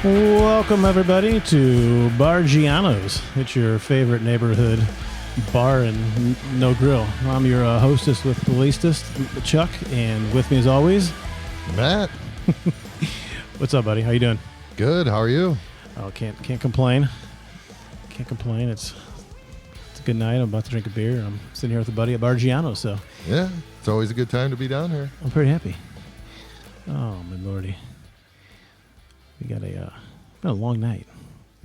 Welcome, everybody, to Bargianos. It's your favorite neighborhood bar and no grill. I'm your hostess with the leastest, Chuck, and with me as always, Matt. What's up, buddy? How you doing? Good. How are you? Oh, can't complain. Can't complain. It's a good night. I'm about to drink a beer. I'm sitting here with a buddy at Bargianos, so Yeah, it's always a good time to be down here. I'm pretty happy. Oh, my lordy. We got been a long night.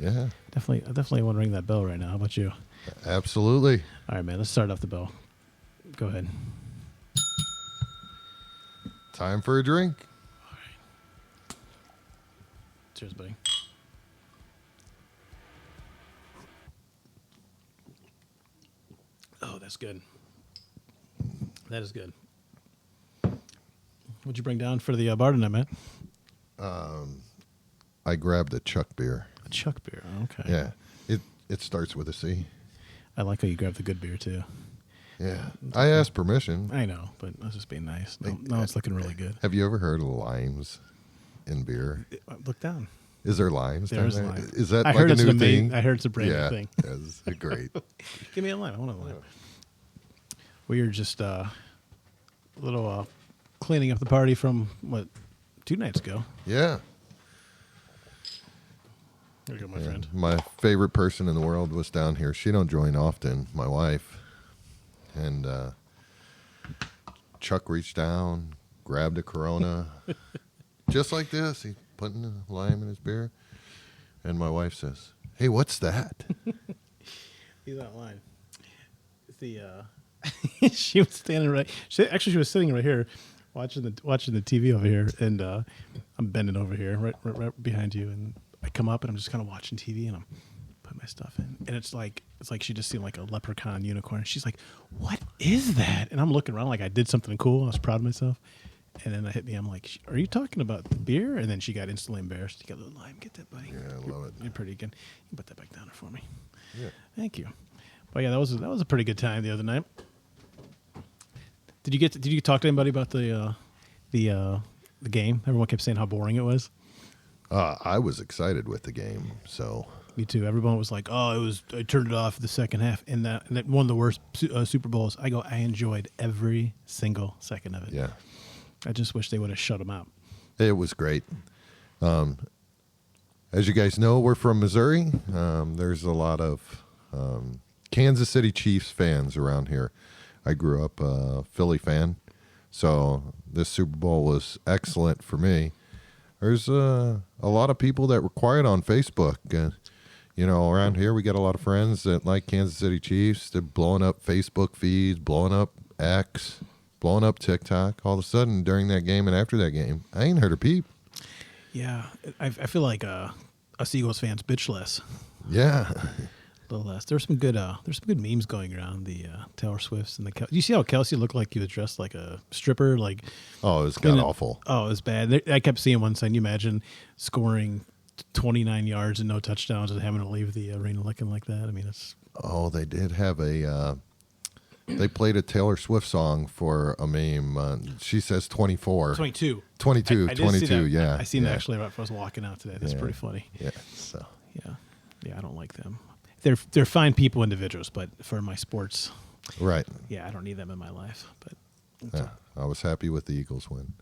Yeah, I definitely want to ring that bell right now. How about you? absolutely. All right, man. Let's start off the bell. Go ahead. Time for a drink. All right. Cheers, buddy. Oh, that's good. That is good. What'd you bring down for the bar tonight, man? I grabbed a Chuck beer. A Chuck beer. Okay. Yeah, it starts with a C. I like how you grabbed the good beer, too. Yeah, I asked permission. I know, but I was just being nice. No, it's looking really good. Have you ever heard of limes in beer? Look down. Is there limes? There's down there? lime. Is that I like heard a it's new an thing? I heard it's a brand new thing. That's great. Give me a lime. I want a lime. We were just a little cleaning up the party from, 2 nights ago. Yeah. There you go, my friend. My favorite person in the world was down here. She don't join often, my wife. And Chuck reached down, grabbed a Corona, just like this. He's putting a lime in his beer. And my wife says, "Hey, what's that?" He's not lying. She was standing right. She was sitting right here, watching the TV over here, and I'm bending over here, right behind you, and I come up and I'm just kind of watching TV, and I'm putting my stuff in, and it's like she just seemed like a leprechaun unicorn. She's like, "What is that?" And I'm looking around like I did something cool. I was proud of myself, and then it hit me. I'm like, "Are you talking about the beer?" And then she got instantly embarrassed. You got a little lime. Get that, buddy. Yeah, I love it. You're pretty good. You can put that back down there for me. Yeah. Thank you. But yeah, that was a pretty good time the other night. Did you talk to anybody about the game? Everyone kept saying how boring it was. I was excited with the game, so. Me too. Everyone was like, "Oh, I turned it off the second half," and that one of the worst Super Bowls. I enjoyed every single second of it. Yeah. I just wish they would have shut them out. It was great. As you guys know, we're from Missouri. There's a lot of Kansas City Chiefs fans around here. I grew up a Philly fan, so this Super Bowl was excellent for me. There's a lot of people that were quiet on Facebook. Around here we got a lot of friends that like Kansas City Chiefs. They're blowing up Facebook feeds, blowing up X, blowing up TikTok. All of a sudden, during that game and after that game, I ain't heard a peep. Yeah, I feel like us Eagles fans bitch less. Yeah. A little less. There's some good memes going around the Taylor Swifts and the. You see how Kelsey looked like he was dressed like a stripper? Like, Oh, it was god awful. Oh, it was bad. I kept seeing one saying, "You imagine scoring 29 yards and no touchdowns and having to leave the arena looking like that." I mean, it's. Oh, they did have they played a Taylor Swift song for a meme. She says 24. 22. 22, I 22, yeah. I seen yeah. that actually right before I was walking out today. That's pretty funny. Yeah, so. Yeah, I don't like them. They're fine people, individuals, but for my sports, Right. yeah, I don't need them in my life. But Yeah, I was happy with the Eagles win.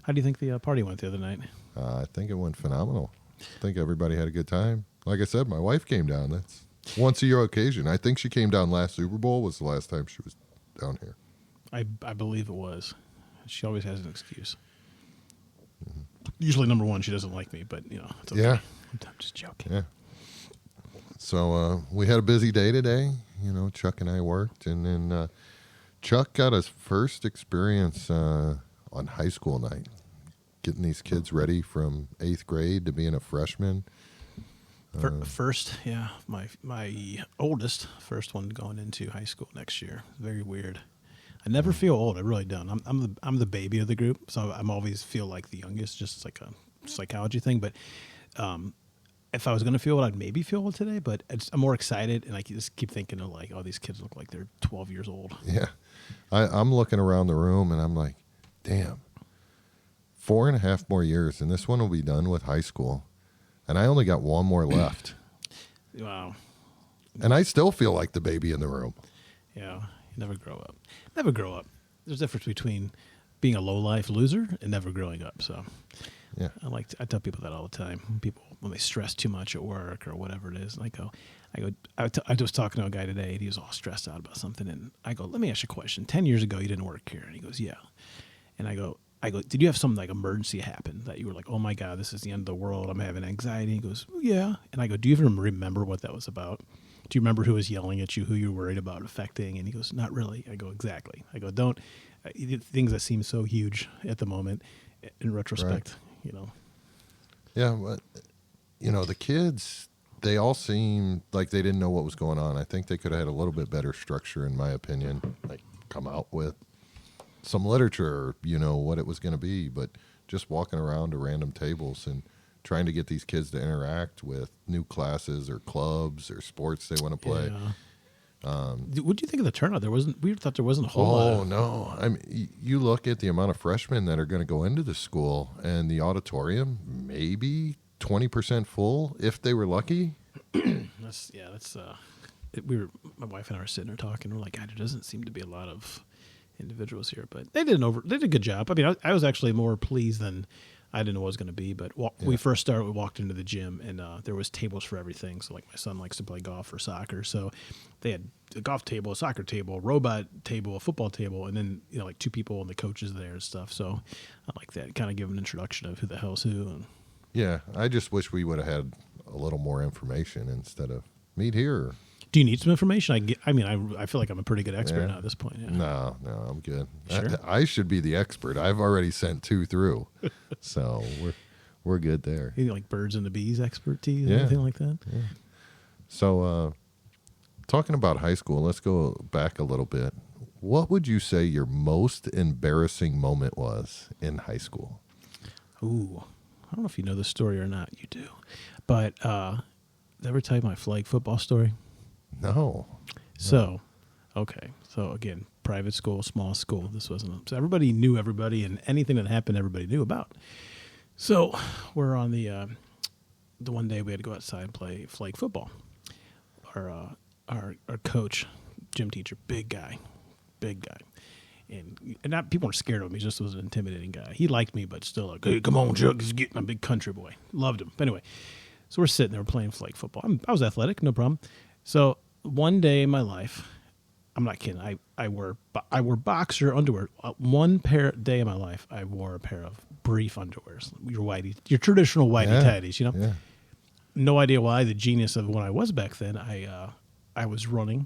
how do you think the party went the other night? I think it went phenomenal. I think everybody had a good time. Like I said, my wife came down. That's once a year occasion. I think she came down last Super Bowl was the last time she was down here. I believe it was. She always has an excuse. Usually, number one, she doesn't like me, but it's okay. Yeah. I'm just joking. Yeah. So we had a busy day today. Chuck and I worked, and then Chuck got his first experience on high school night, getting these kids ready from 8th grade to being a freshman. First, yeah, my oldest, first one going into high school next year. Very weird. I never feel old. I really don't. I'm the baby of the group, so I'm always feel like the youngest. Just like a psychology thing, but. If I was going to feel it, I'd maybe feel it today, but I'm more excited, and I just keep thinking of like, oh, these kids look like they're 12 years old. Yeah. I'm looking around the room, and I'm like, damn, 4.5 more years, and this one will be done with high school. and I only got one more left. Wow. And I still feel like the baby in the room. Yeah, you never grow up. Never grow up. There's a difference between being a low-life loser and never growing up. So Yeah. I tell people that all the time. People, when they stress too much at work or whatever it is, and I was talking to a guy today, and he was all stressed out about something, and I go, let me ask you a question. 10 years ago, you didn't work here. And he goes, yeah. And I go, did you have some like emergency happen that you were like, oh my God, this is the end of the world, I'm having anxiety? He goes, yeah. And I go, do you even remember what that was about? Do you remember who was yelling at you, who you were worried about affecting? And he goes, not really. I go, exactly. I go, don't, things that seem so huge at the moment, in retrospect, you know. Yeah, but, you know, the kids, they all seem like they didn't know what was going on. I think they could have had a little bit better structure, in my opinion, like come out with some literature, you know, what it was going to be, but just walking around to random tables and trying to get these kids to interact with new classes or clubs or sports they want to play. Yeah. What do you think of the turnout? We thought there wasn't a whole lot. Oh, no. I mean, you look at the amount of freshmen that are going to go into the school, and the auditorium, maybe 20% full if they were lucky. My wife and I were sitting there talking. We're like, God, there doesn't seem to be a lot of individuals here, but they did a good job. I mean, I was actually more pleased than I didn't know what it was going to be. But we first started, we walked into the gym, and there was tables for everything. So like my son likes to play golf or soccer, so they had a golf table, a soccer table, a robot table, a football table, and then like two people and the coaches there and stuff. So I like that, kind of give an introduction of who the hell's who. And yeah, I just wish we would have had a little more information instead of meet here. Do you need some information? I feel like I'm a pretty good expert now at this point. Yeah. No, I'm good. Sure. I should be the expert. I've already sent 2 through, so we're good there. You like birds and the bees expertise, anything like that? Yeah. So, talking about high school, let's go back a little bit. What would you say your most embarrassing moment was in high school? Ooh, I don't know if you know this story or not. You do, but did I ever tell you my flag football story? No. So, okay. So again, private school, small school. This wasn't, so everybody knew everybody, and anything that happened, everybody knew about. So we're on the one day we had to go outside and play flag football. Our coach, gym teacher, big guy, and not people weren't scared of him. He just was an intimidating guy. He liked me, but still like, hey, come on, Chuck, he's getting a big country boy. Loved him. But anyway, so we're sitting there playing flag football. I was athletic, no problem. So one day in my life, I'm not kidding. I wore boxer underwear. One day in my life, I wore a pair of brief underwears. Your traditional whitey tighties. You know, no idea why. The genius of when I was back then, I was running.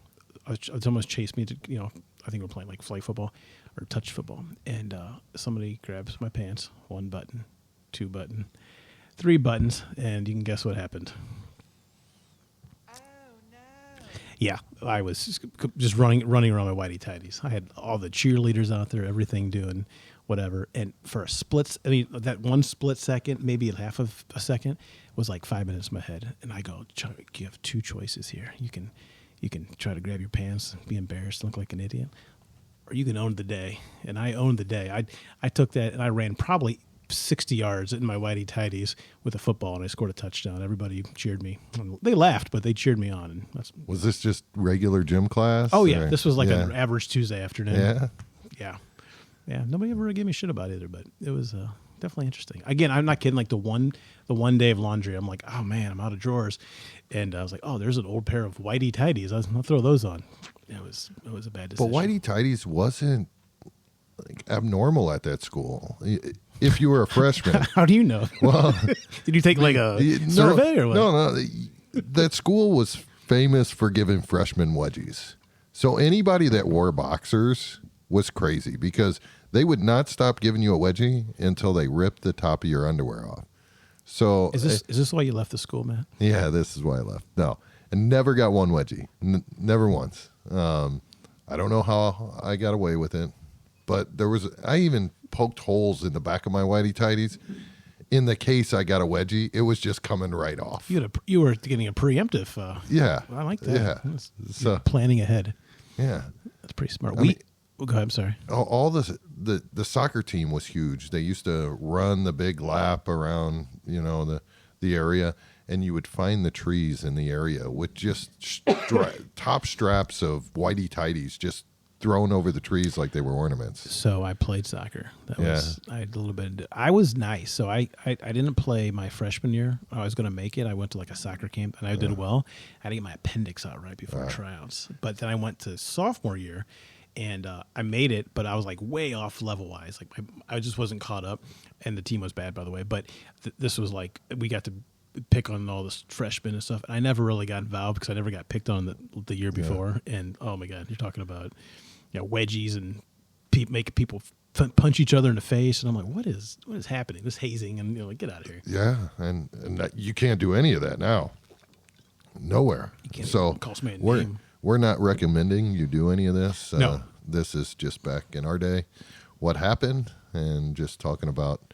Someone chased me to, I think we're playing like flag football or touch football, and somebody grabs my pants. 1 button, 2 button, 3 buttons, and you can guess what happened. Yeah, I was just running around my whitey tighties. I had all the cheerleaders out there, everything doing whatever. And for that 1 split second, maybe half of a second, was like 5 minutes in my head. And I go, Chuck, you have 2 choices here. You can try to grab your pants and be embarrassed, look like an idiot, or you can own the day. And I owned the day. I took that and I ran probably 60 yards in my whitey tighties with a football, and I scored a touchdown. Everybody cheered me. They laughed, but they cheered me on. And was this just regular gym class? Oh, yeah. This was like an average Tuesday afternoon. Yeah. Yeah. Nobody ever gave me shit about it either, but it was definitely interesting. Again, I'm not kidding. Like the one day of laundry, I'm like, oh, man, I'm out of drawers. And I was like, oh, there's an old pair of whitey tighties. I'll throw those on. It was a bad decision. But whitey tighties wasn't like abnormal at that school. If you were a freshman. How do you know? Well, did you take like a survey or what? No. That school was famous for giving freshmen wedgies. So anybody that wore boxers was crazy because they would not stop giving you a wedgie until they ripped the top of your underwear off. So is this why you left the school, Matt? Yeah, this is why I left. No, I never got one wedgie. Never once. I don't know how I got away with it, but I even poked holes in the back of my whitey tighties. In the case I got a wedgie, it was just coming right off. You were getting a preemptive. I like that. Yeah. So planning ahead. Yeah. That's pretty smart. Go ahead, I'm sorry. All the soccer team was huge. They used to run the big lap around, the area. and you would find the trees in the area with just top straps of whitey tighties just thrown over the trees like they were ornaments. So I played soccer. I had a little bit. I was nice. So I didn't play my freshman year. I was going to make it. I went to like a soccer camp and I did well. I had to get my appendix out right before tryouts. But then I went to sophomore year and I made it, but I was like way off level wise. Like I just wasn't caught up, and the team was bad, by the way. But this was like we got to pick on all the freshmen and stuff. And I never really got involved because I never got picked on the year before. And oh my God, you're talking about wedgies and making people punch each other in the face, and I'm like, what is happening? This hazing, and like, get out of here. Yeah, and you can't do any of that now. Nowhere. You can't so call somebody a name. We're not recommending you do any of this. No. This is just back in our day, what happened, and just talking about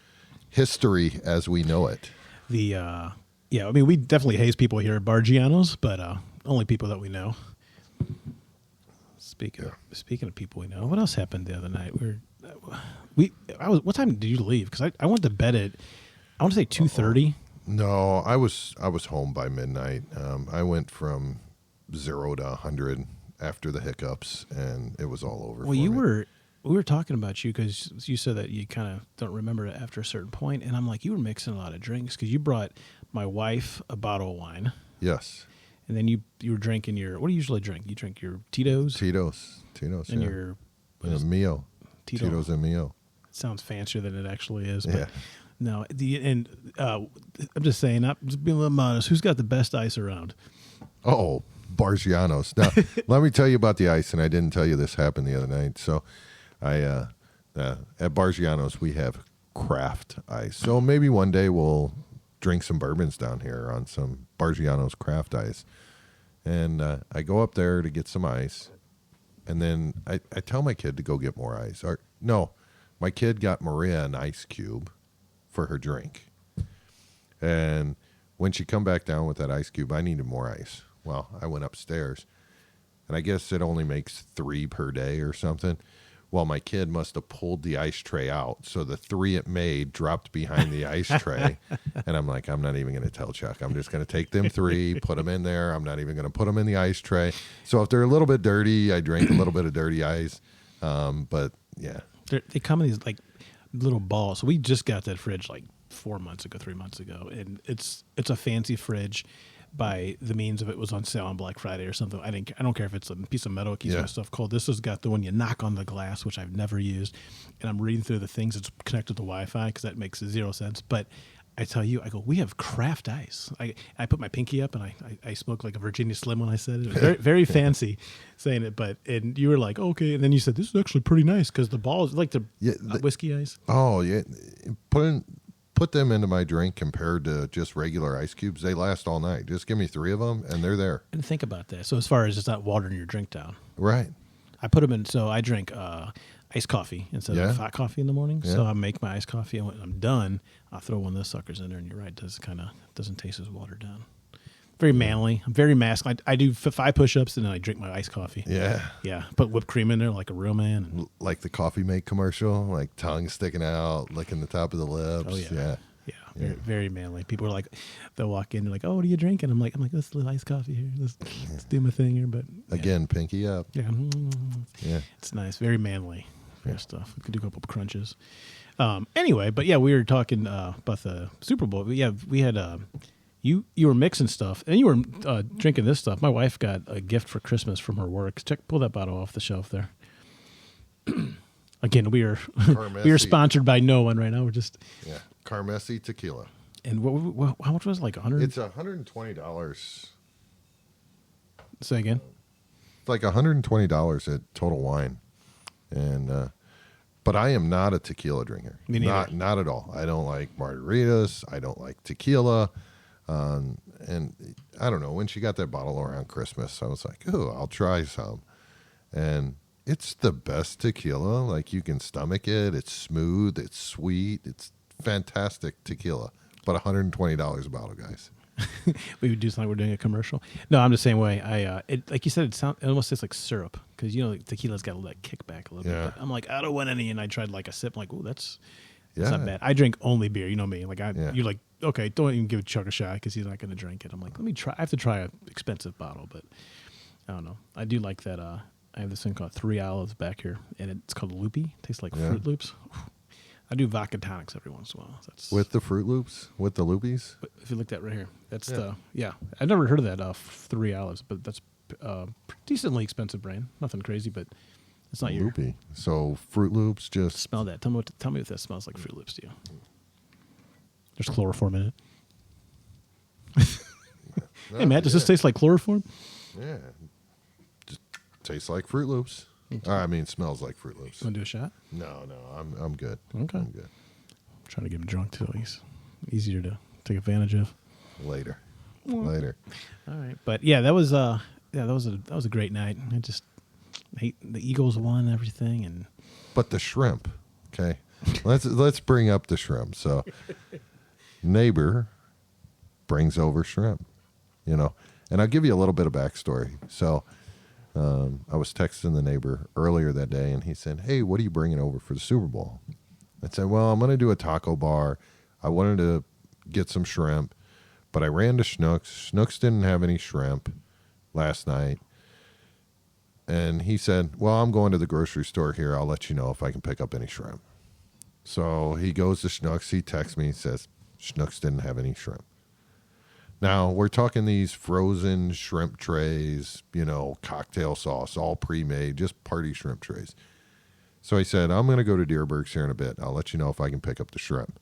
history as we know it. I mean, we definitely haze people here at Bargianos, but only people that we know. Speaking of people we know, what else happened the other night? What time did you leave? Because I went to bed at, I want to say 2:30. No, I was home by midnight. I went from 0 to 100 after the hiccups, and it was all over. Well, we were talking about you because you said that you kind of don't remember it after a certain point, and I'm like, you were mixing a lot of drinks because you brought my wife a bottle of wine. Yes. And then you were drinking what do you usually drink? You drink your Tito's? Tito's, and your Mio. Tito's and Mio. It sounds fancier than it actually is. But no, I'm just saying, just being a little modest, who's got the best ice around? Oh, Bargianos. Now, let me tell you about the ice, and I didn't tell you this happened the other night. So at Bargianos, we have craft ice. So maybe one day we'll drink some bourbons down here on some Bargianos craft ice. And I go up there to get some ice, and then I tell my kid to go get more ice. My kid got Maria an ice cube for her drink. And when she come back down with that ice cube, I needed more ice. Well, I went upstairs, and I guess it only makes 3 per day or something. Well, my kid must have pulled the ice tray out, so the 3 it made dropped behind the ice tray. And I'm like, I'm not even going to tell Chuck. I'm just going to take them 3, put them in there. I'm not even going to put them in the ice tray. So if they're a little bit dirty, I drink a little bit of dirty ice. But yeah, they come in these like little balls. So we just got that fridge like 3 months ago, and it's a fancy fridge. By the means of it was on sale on Black Friday or something. I don't care if it's a piece of metal, it keeps my stuff cold. This has got the one you knock on the glass, which I've never used. And I'm reading through the things that's connected to Wi-Fi because that makes 0 sense. But I tell you, I go, we have craft ice. I put my pinky up and I smoked like a Virginia Slim when I said it. It was very, very fancy saying it. And you were like, okay. And then you said, this is actually pretty nice because the balls like the whiskey ice. Oh, yeah. Put them into my drink compared to just regular ice cubes. They last all night. Just give me 3 of them, and they're there. And think about that. So as far as it's not watering your drink down. Right. I put them in, so I drink iced coffee instead of hot coffee in the morning. Yeah. So I make my iced coffee, and when I'm done, I'll throw one of those suckers in there, and you're right, it doesn't taste as watered down. Very manly. I'm very masculine. I do 5 push-ups, and then I drink my iced coffee. Yeah. Yeah. Put whipped cream in there like a real man. And like the Coffee Mate commercial, like tongue sticking out, licking the top of the lips. Oh, yeah. Yeah. Very, very manly. People are like, they'll walk in, they're like, oh, what are you drinking? I'm like, let's do iced coffee here. Let's do my thing here. But again, pinky up. Yeah. Yeah. It's nice. Very manly stuff. We could do a couple of crunches. Anyway, but yeah, we were talking about the Super Bowl. We had you were mixing stuff, and you were drinking this stuff. My wife got a gift for Christmas from her work. Pull that bottle off the shelf there. Again, we are sponsored by no one right now. We're just Carmessi tequila. And how much was it? Like $100? It's $120. Say again. It's like $120 at Total Wine, and but I am not a tequila drinker. Me neither. Not at all. I don't like margaritas. I don't like tequila. And I don't know, when she got that bottle around Christmas, I was like, oh, I'll try some. And it's the best tequila. Like, you can stomach it. It's smooth. It's sweet. It's fantastic tequila. But $120 a bottle, guys. We would do something like we're doing a commercial. No, I'm the same way. Like you said, it almost tastes like syrup because tequila's got a little kickback a little bit. But I'm like, I don't want any, and I tried like a sip. I'm like, oh, that's It's not bad. I drink only beer. You know me. Like Yeah. you're like, okay, don't even give Chuck a shot because he's not going to drink it. I'm like, let me try. I have to try an expensive bottle, but I don't know. I do like that. I have this thing called 3 Olives back here, and it's called Loopy. Tastes like Fruit Loops. I do vodka tonics every once in a while. That's With the Fruit Loops? With the Loopies? if you look at right here, that's I've never heard of that 3 Olives, but that's decently expensive brand. Nothing crazy, but it's not your Loopy. So Fruit Loops just... smell that. Tell me if that smells like Fruit Loops to you. There's chloroform in it. Hey Matt, does this taste like chloroform? Yeah. Just tastes like Fruit Loops. I mean, smells like Fruit Loops. Want to do a shot? No, I'm good. Okay. I'm good. I'm trying to get him drunk too. He's easier to take advantage of. Later. All right, but yeah, that was a great night. I hate the Eagles won and everything, and But the shrimp, okay? Let's bring up the shrimp. So, neighbor brings over shrimp, and I'll give you a little bit of backstory. So, I was texting the neighbor earlier that day, and he said, "Hey, what are you bringing over for the Super Bowl?" I said, "Well, I'm going to do a taco bar. I wanted to get some shrimp, but I ran to Schnucks. Schnucks didn't have any shrimp last night." And he said, "Well, I'm going to the grocery store here. I'll let you know if I can pick up any shrimp." So he goes to Schnucks. He texts me. He says, "Schnucks didn't have any shrimp." Now, we're talking these frozen shrimp trays, cocktail sauce, all pre-made, just party shrimp trays. So he said, "I'm going to go to Deerberg's here in a bit. I'll let you know if I can pick up the shrimp."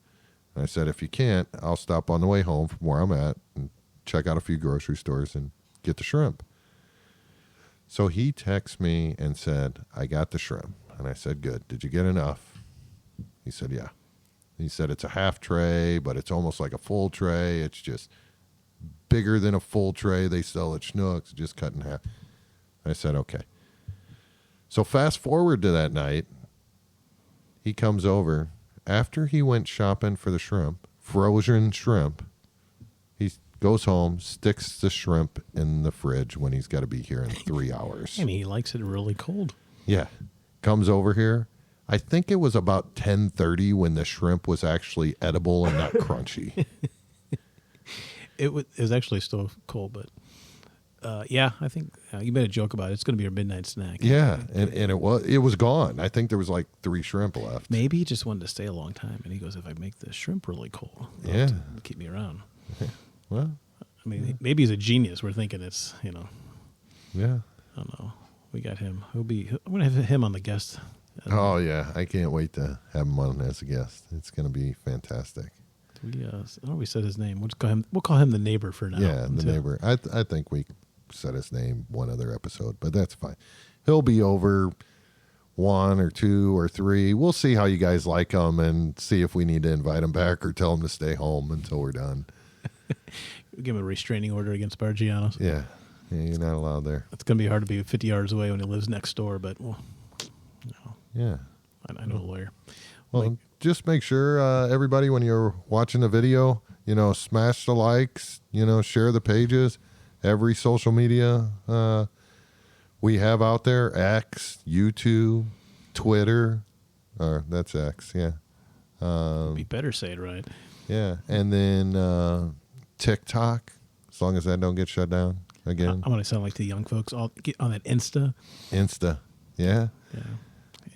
And I said, "If you can't, I'll stop on the way home from where I'm at and check out a few grocery stores and get the shrimp." So he texted me and said, "I got the shrimp." And I said, "Good. Did you get enough?" He said, "Yeah." He said, "It's a half tray, but it's almost like a full tray. It's just bigger than a full tray they sell at Schnucks, just cut in half." I said, "Okay." So fast forward to that night, he comes over. After he went shopping for the shrimp, frozen shrimp, he goes home, sticks the shrimp in the fridge when he's got to be here in 3 hours. I mean, he likes it really cold. Yeah. Comes over here. I think it was about 10:30 when the shrimp was actually edible and not crunchy. It was actually still cold, but I think you made a joke about it. It's going to be your midnight snack. Yeah, and it was gone. I think there was like 3 shrimp left. Maybe he just wanted to stay a long time, and he goes, "If I make the shrimp really cold, Yeah. keep me around." Well, I mean, maybe he's a genius. We're thinking it's yeah. I don't know. We got him. I'm going to have him on the guest. Oh yeah, I can't wait to have him on as a guest. It's going to be fantastic. I don't know if we said his name. We'll call him the neighbor for now. Yeah, the neighbor. I think we said his name one other episode, but that's fine. He'll be over 1 or 2 or 3. We'll see how you guys like him and see if we need to invite him back or tell him to stay home until we're done. Give him a restraining order against Bargianos. Yeah, you're not allowed there. It's going to be hard to be 50 yards away when he lives next door, but Yeah. I know a lawyer. Well, just make sure everybody, when you're watching the video, smash the likes, share the pages, every social media we have out there, X, YouTube, Twitter, or that's X, yeah. You better say it right. Yeah, and then TikTok, as long as that don't get shut down again. I want to sound like the young folks all get on that Insta. Yeah. Yeah,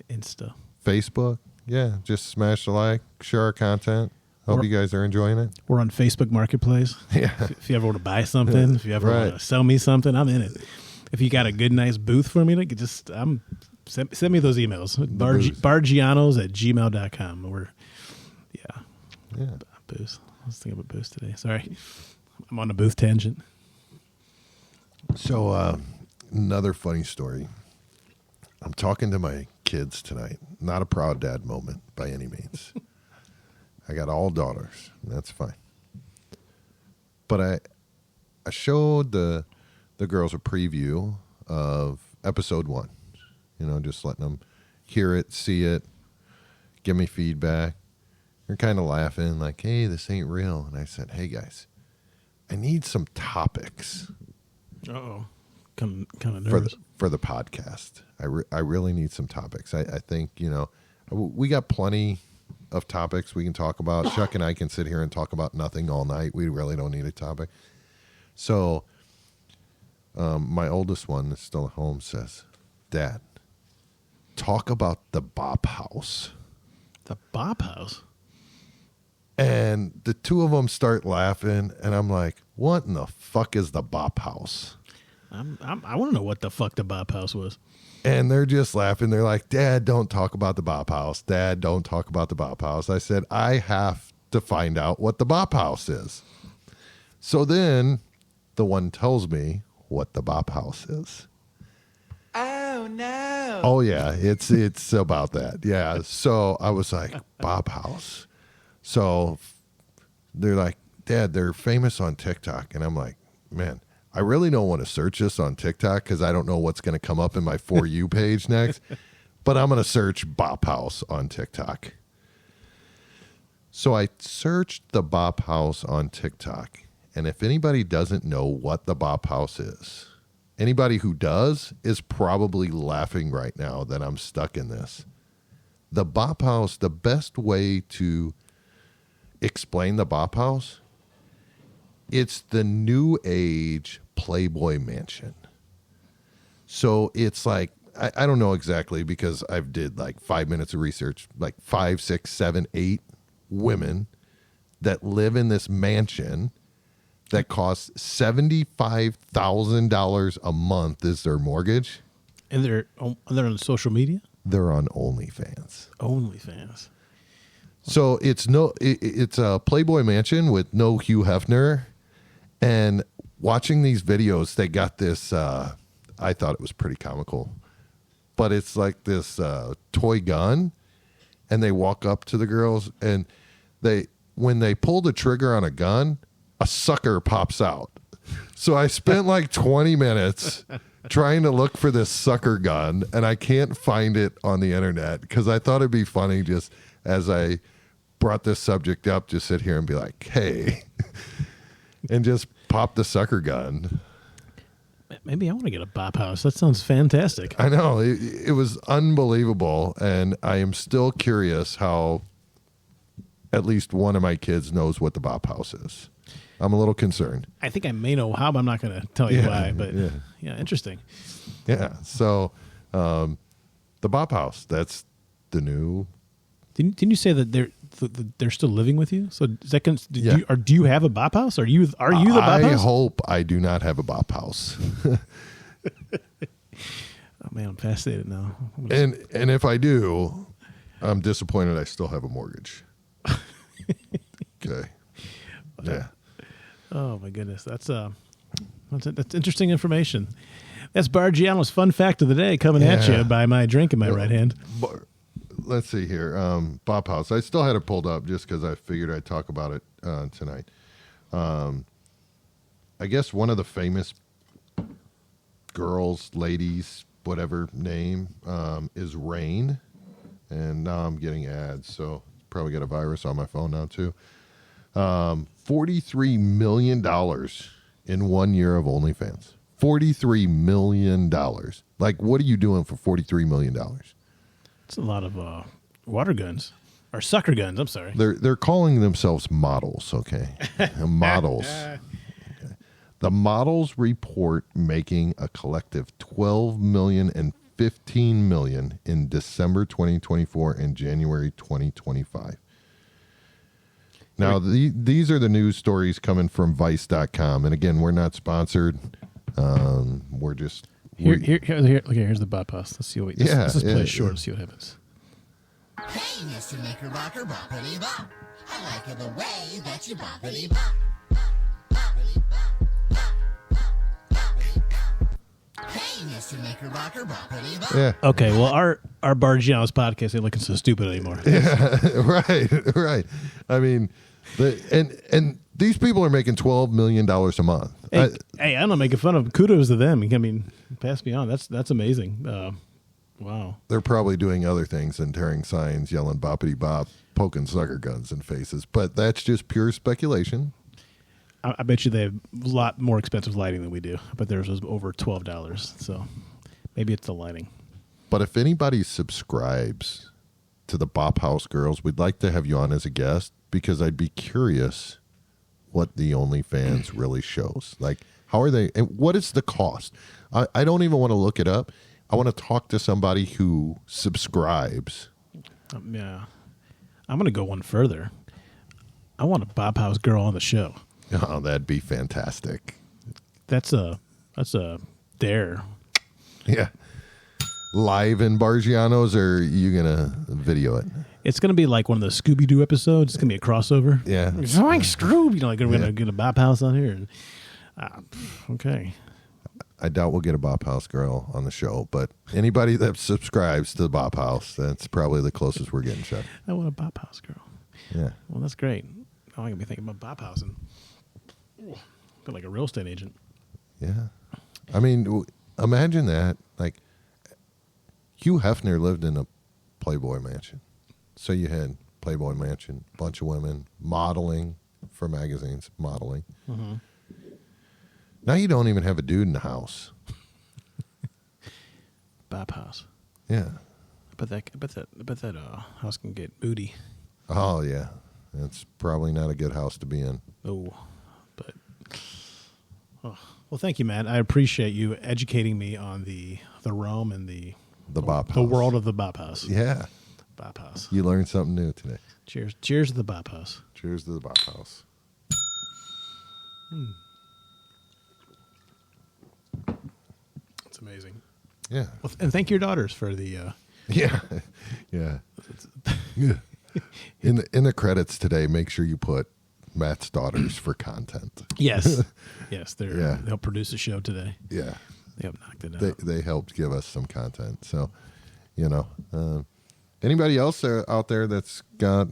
Insta. Facebook, yeah, just smash the like, share our content. Hope you guys are enjoying it. We're on Facebook Marketplace. Yeah. If you ever want to buy something, if you ever want to sell me something, I'm in it. If you got a good, nice booth for me, send me those emails. Bargianos@gmail.com. Yeah. Booze. I was thinking about booze today. Sorry. I'm on a booth tangent. So, another funny story. I'm talking to my kids tonight. Not a proud dad moment by any means. I got all daughters. That's fine. But I showed the girls a preview of episode 1. Just letting them hear it, see it, give me feedback. They're kind of laughing like, "Hey, this ain't real." And I said, "Hey, guys, I need some topics." Uh-oh. Kind of nervous. For the podcast. I really need some topics. I think, we got plenty of topics we can talk about. Chuck and I can sit here and talk about nothing all night. We really don't need a topic. So my oldest one is still at home, says, Dad, talk about the Bop House. The Bop House? And the two of them start laughing, and I'm like, what in the fuck is the Bop House? I want to know what the fuck the Bop House was. And they're just laughing. They're like, Dad, don't talk about the Bop House. Dad, don't talk about the Bop House. I said, I have to find out what the Bop House is. So then the one tells me what the Bop House is. Oh, no. Oh, yeah, it's about that. Yeah. So I was like, Bop House. So they're like, Dad, they're famous on TikTok. And I'm like, man, I really don't want to search this on TikTok because I don't know what's going to come up in my For You page next. But I'm going to search Bop House on TikTok. So I searched the Bop House on TikTok. And if anybody doesn't know what the Bop House is, anybody who does is probably laughing right now that I'm stuck in this. The Bop House, the best way to explain the Bop House, it's the new age Playboy Mansion. So it's like, I don't know exactly because I've did like 5 minutes of research, like 5, 6, 7, 8 women that live in this mansion that costs $75,000 a month is their mortgage. And they're on social media? They're on OnlyFans. OnlyFans. So it's a Playboy Mansion with no Hugh Hefner. And watching these videos, they got this, I thought it was pretty comical, but it's like this toy gun, and they walk up to the girls, and when they pull the trigger on a gun, a sucker pops out. So I spent like 20 minutes trying to look for this sucker gun, and I can't find it on the internet because I thought it'd be funny just as I brought this subject up, just sit here and be like, hey, and just pop the sucker gun. Maybe I want to get a Bop House. That sounds fantastic. I know. It was unbelievable, and I am still curious how at least one of my kids knows what the Bop House is. I'm a little concerned. I think I may know how, but I'm not going to tell you why. But yeah, interesting. Yeah. So the Bop House, that's the new. Didn't you say that they're still living with you? So is that do you have a Bop House? Are you the Bop House? I hope I do not have a Bop House. Oh man, I'm fascinated now. And if I do, I'm disappointed I still have a mortgage. Okay. Yeah. Oh my goodness, that's interesting information. That's Bargianos Fun Fact of the Day coming at you by my drink in my right hand. Let's see here. Bop House. I still had it pulled up just because I figured I'd talk about it tonight. I guess one of the famous girls, ladies, whatever name, is Rain. And now I'm getting ads, so probably got a virus on my phone now too. $43 million in 1 year of OnlyFans. $43 million. Like, what are you doing for $43 million? It's a lot of water guns or sucker guns. I'm sorry. They're calling themselves models. Okay, models. Okay. The models report making a collective $12 million and $15 million in December 2024 and January 2025. Now, these are the news stories coming from Vice.com. And again, we're not sponsored. We're just... Here, here's the Bop House. Let's see what let's just play it short and see what happens. Hey, Mr. Knickerbocker, boppity bop. I like it the way that you boppity bop. Hey, Mr. Knickerbocker, boppity bop. Yeah. Okay, well, our Bargianos podcast ain't looking so stupid anymore. Yeah, right. I mean, and these people are making $12 million a month. Hey, I'm not making fun of them. Kudos to them. I mean, pass me on. That's amazing. Wow. They're probably doing other things than tearing signs, yelling boppity bop, poking sucker guns in faces. But that's just pure speculation. I bet you they have a lot more expensive lighting than we do. But theirs was over $12. So maybe it's the lighting. But if anybody subscribes to the Bop House girls, we'd like to have you on as a guest because I'd be curious what the OnlyFans really shows. Like, how are they, and what is the cost? I don't even want to look it up. I want to talk to somebody who subscribes. Yeah. I'm going to go one further. I want a Bop House girl on the show. Oh, that'd be fantastic. That's a dare. Yeah. Live in Bargianos, or are you going to video it? It's going to be like one of the Scooby-Doo episodes. It's going to be a crossover. Yeah. Oh, I'm Scooby. Like, we're going to get a Bop House on here. Okay. I doubt we'll get a Bop House girl on the show, but anybody that subscribes to the Bop House, that's probably the closest we're getting, Chuck. I want a Bop House girl. Yeah. Well, that's great. Oh, I'm going to be thinking about Bop House and feel like a real estate agent. Yeah. I mean, imagine that. Like, Hugh Hefner lived in a Playboy Mansion. So you had Playboy Mansion, bunch of women, modeling for magazines, modeling. Mm-hmm. Now you don't even have a dude in the house. Bop House. Yeah. But that house can get booty. Oh, yeah. It's probably not a good house to be in. Oh, but well, thank you, man. I appreciate you educating me on the realm and the Bop House. the world of the Bop House. Yeah. Bop House. You learned something new today. Cheers to the Bop House. Cheers to the Bop House. It's amazing. Yeah. Well, and thank your daughters for the. Yeah. Yeah. Yeah. In the credits today, make sure you put Matt's daughters for content. Yes. Yes, Yeah. they'll produce a show today. Yeah. They have knocked it out. They helped give us some content. So, anybody else out there that's got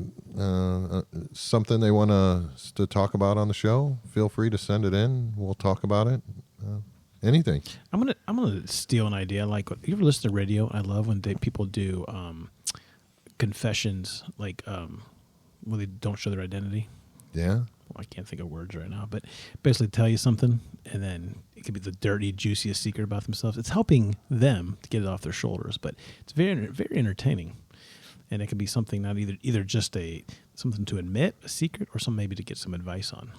something they want us to talk about on the show, feel free to send it in. We'll talk about it. Anything. I'm gonna steal an idea. Like, you ever listen to radio? I love when people do confessions, like when they don't show their identity. Yeah. Well, I can't think of words right now, but basically tell you something, and then it could be the dirty, juiciest secret about themselves. It's helping them to get it off their shoulders, but it's very, very entertaining. And it could be something not either just something to admit, a secret, or something maybe to get some advice on.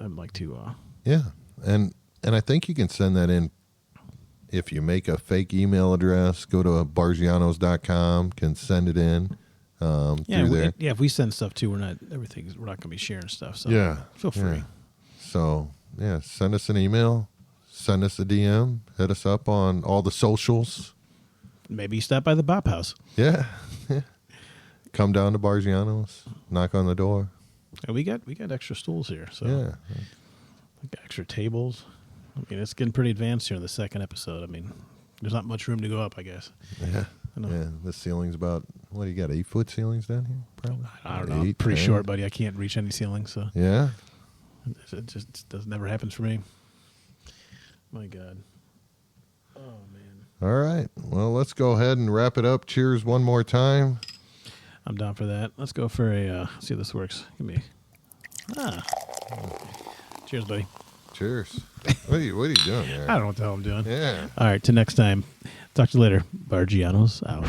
I'd like to. Yeah, and I think you can send that in if you make a fake email address. Go to bargianos.com, can send it in. Through there. If we send stuff too, we're not going to be sharing stuff. So Yeah, feel free. Yeah. So yeah, send us an email, send us a DM, hit us up on all the socials. Maybe stop by the Bop House. Yeah. Come down to Bargianos, knock on the door. And we got extra stools here, so Yeah. we got extra tables. I mean, it's getting pretty advanced here in the second episode. I mean, there's not much room to go up, I guess. Yeah. I know. Yeah. The ceiling's about, what do you got, 8-foot ceilings down here? Probably. I don't know. I'm 8, pretty 10? short, buddy. I can't reach any ceiling, so Yeah. it just never happens for me. My God. Oh, man. All right. Well, let's go ahead and wrap it up. Cheers one more time. I'm down for that. Let's go for a, see if this works. Give me. Cheers, buddy. Cheers. What are you doing there? I don't know what the hell I'm doing. Yeah. All right, till next time. Talk to you later. Bargianos out.